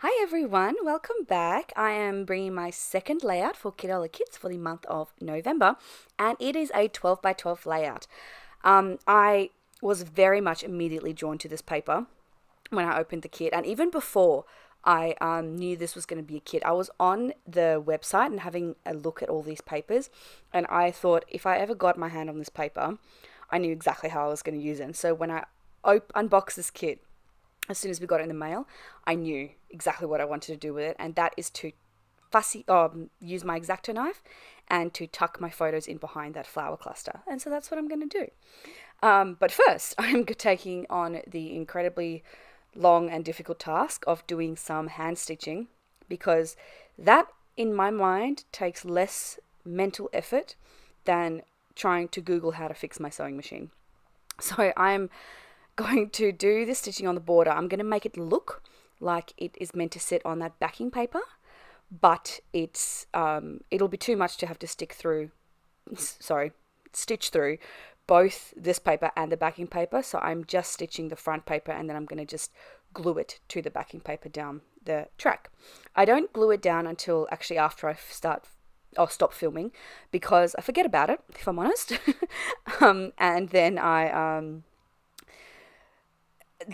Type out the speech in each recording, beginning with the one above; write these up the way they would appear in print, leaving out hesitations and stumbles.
Hi everyone, welcome back. I am bringing my second layout for Kitaholic Kits for the month of November, and it is a 12 by 12 layout. I was very much immediately drawn to this paper when I opened the kit, and even before I knew this was going to be a kit, I was on the website and having a look at all these papers, and I thought if I ever got my hand on this paper, I knew exactly how I was going to use it. And so when I unboxed this kit, as soon as we got it in the mail, I knew exactly what I wanted to do with it, and that is to use my X-Acto knife and to tuck my photos in behind that flower cluster. And so that's what I'm going to do. But first, I'm taking on the incredibly long and difficult task of doing some hand stitching, because that, in my mind, takes less mental effort than trying to Google how to fix my sewing machine. So I'm going to do the stitching on the border. I'm going to make it look like it is meant to sit on that backing paper, but it'll be too much to have to stitch through both this paper and the backing paper. So I'm just stitching the front paper, and then I'm going to just glue it to the backing paper down the track. I don't glue it down until actually after I stop filming, because I forget about it, if I'm honest. And then I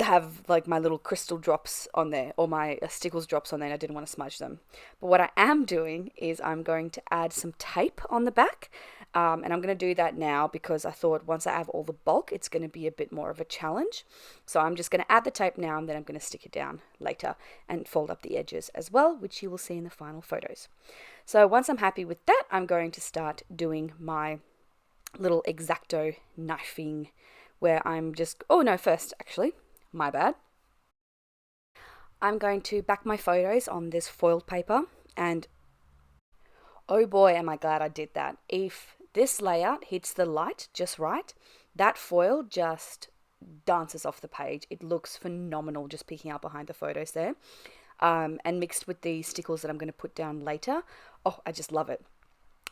have like my little crystal drops on there, or my stickles drops on there, and I didn't want to smudge them. But what I am doing is I'm going to add some tape on the back, and I'm going to do that now because I thought once I have all the bulk, it's going to be a bit more of a challenge. So I'm just going to add the tape now, and then I'm going to stick it down later and fold up the edges as well, which you will see in the final photos. So once I'm happy with that, I'm going to start doing my little X-Acto knifing, where I'm just, first actually, my bad. I'm going to back my photos on this foiled paper, and oh boy, am I glad I did that. If this layout hits the light just right, that foil just dances off the page. It looks phenomenal just picking out behind the photos there. And mixed with the stickles that I'm going to put down later. Oh, I just love it.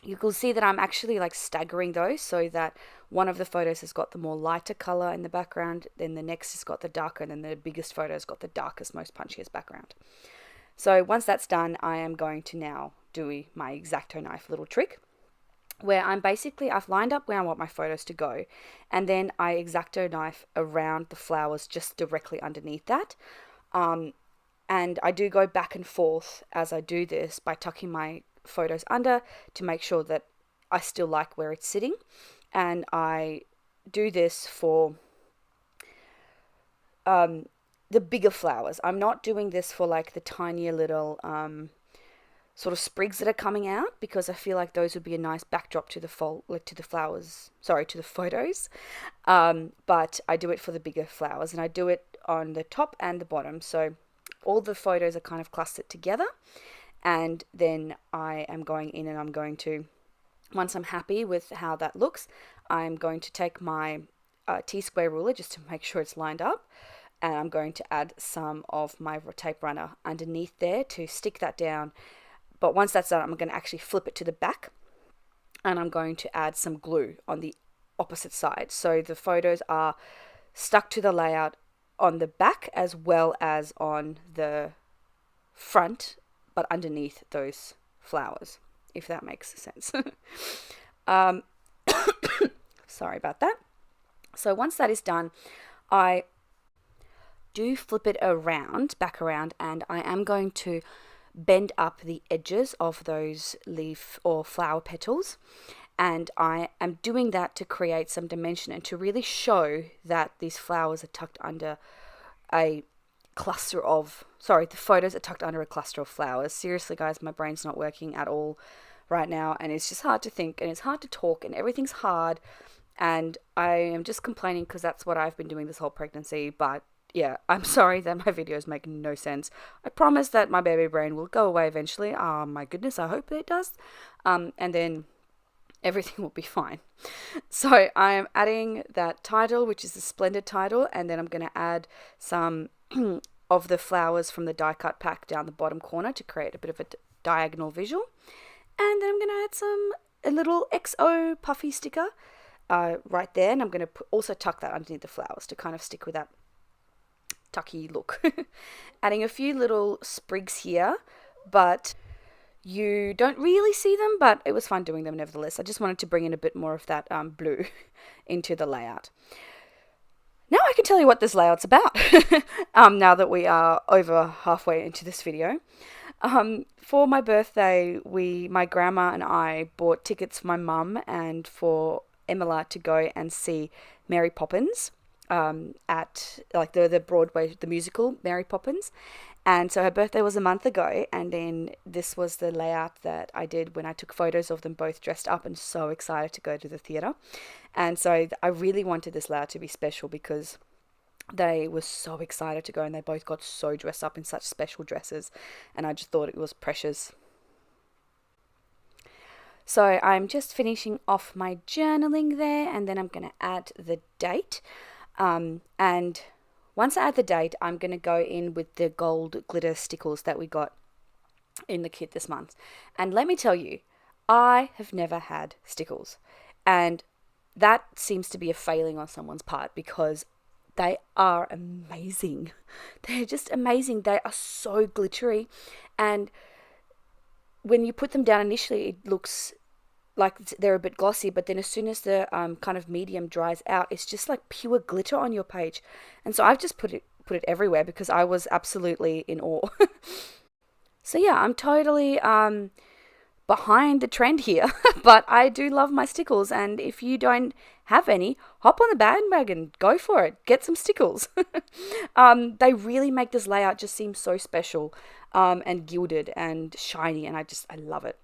You can see that I'm actually like staggering those, so that one of the photos has got the more lighter color in the background, then the next has got the darker, and then the biggest photo has got the darkest, most punchiest background. So once that's done, I am going to now do my X-Acto knife little trick, where I've lined up where I want my photos to go, and then I X-Acto knife around the flowers just directly underneath that. And I do go back and forth as I do this by tucking my photos under to make sure that I still like where it's sitting. And I do this for the bigger flowers. I'm not doing this for like the tinier little sort of sprigs that are coming out, because I feel like those would be a nice backdrop to the to the photos. But I do it for the bigger flowers, and I do it on the top and the bottom, so all the photos are kind of clustered together. And then I am going in, and I'm going to, once I'm happy with how that looks, I'm going to take my T-square ruler just to make sure it's lined up, and I'm going to add some of my tape runner underneath there to stick that down. But once that's done, I'm going to actually flip it to the back, and I'm going to add some glue on the opposite side, so the photos are stuck to the layout on the back as well as on the front, but underneath those flowers, if that makes sense. Sorry about that. So once that is done, I do flip it back around, and I am going to bend up the edges of those leaf or flower petals. And I am doing that to create some dimension and to really show that these flowers are tucked under the photos are tucked under a cluster of flowers. Seriously, guys, my brain's not working at all right now, and it's just hard to think, and it's hard to talk, and everything's hard, and I am just complaining because that's what I've been doing this whole pregnancy. But yeah, I'm sorry that my videos make no sense. I promise that my baby brain will go away eventually. My goodness, I hope it does. And then everything will be fine. So I'm adding that title, which is the Splendid title, and then I'm going to add some of the flowers from the die cut pack down the bottom corner to create a bit of a diagonal visual. And then I'm going to add a little XO puffy sticker right there, and I'm going to also tuck that underneath the flowers to kind of stick with that tucky look. Adding a few little sprigs here, but you don't really see them, but it was fun doing them nevertheless. I just wanted to bring in a bit more of that blue into the layout. Now I can tell you what this layout's about, now that we are over halfway into this video. For my birthday, my grandma and I bought tickets for my mum and for Emila to go and see Mary Poppins at like the Broadway, the musical Mary Poppins. And so her birthday was a month ago, and then this was the layout that I did when I took photos of them both dressed up and so excited to go to the theatre. And so I really wanted this layout to be special because they were so excited to go and they both got so dressed up in such special dresses, and I just thought it was precious. So I'm just finishing off my journaling there, and then I'm going to add the date. And once I add the date, I'm going to go in with the gold glitter stickles that we got in the kit this month. And let me tell you, I have never had stickles. And that seems to be a failing on someone's part because they are amazing. They're just amazing. They are so glittery. And when you put them down initially, it looks like they're a bit glossy, but then as soon as the kind of medium dries out, it's just like pure glitter on your page. And so I've just put it everywhere because I was absolutely in awe. So yeah, I'm totally behind the trend here, but I do love my stickles, and if you don't have any, hop on the bandwagon, go for it, get some stickles. They really make this layout just seem so special and gilded and shiny, and I love it.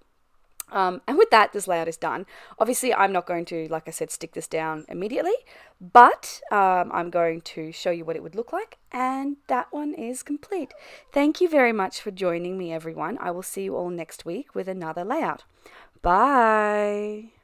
And with that, this layout is done. Obviously, I'm not going to, like I said, stick this down immediately, but I'm going to show you what it would look like, and that one is complete. Thank you very much for joining me, everyone. I will see you all next week with another layout. Bye!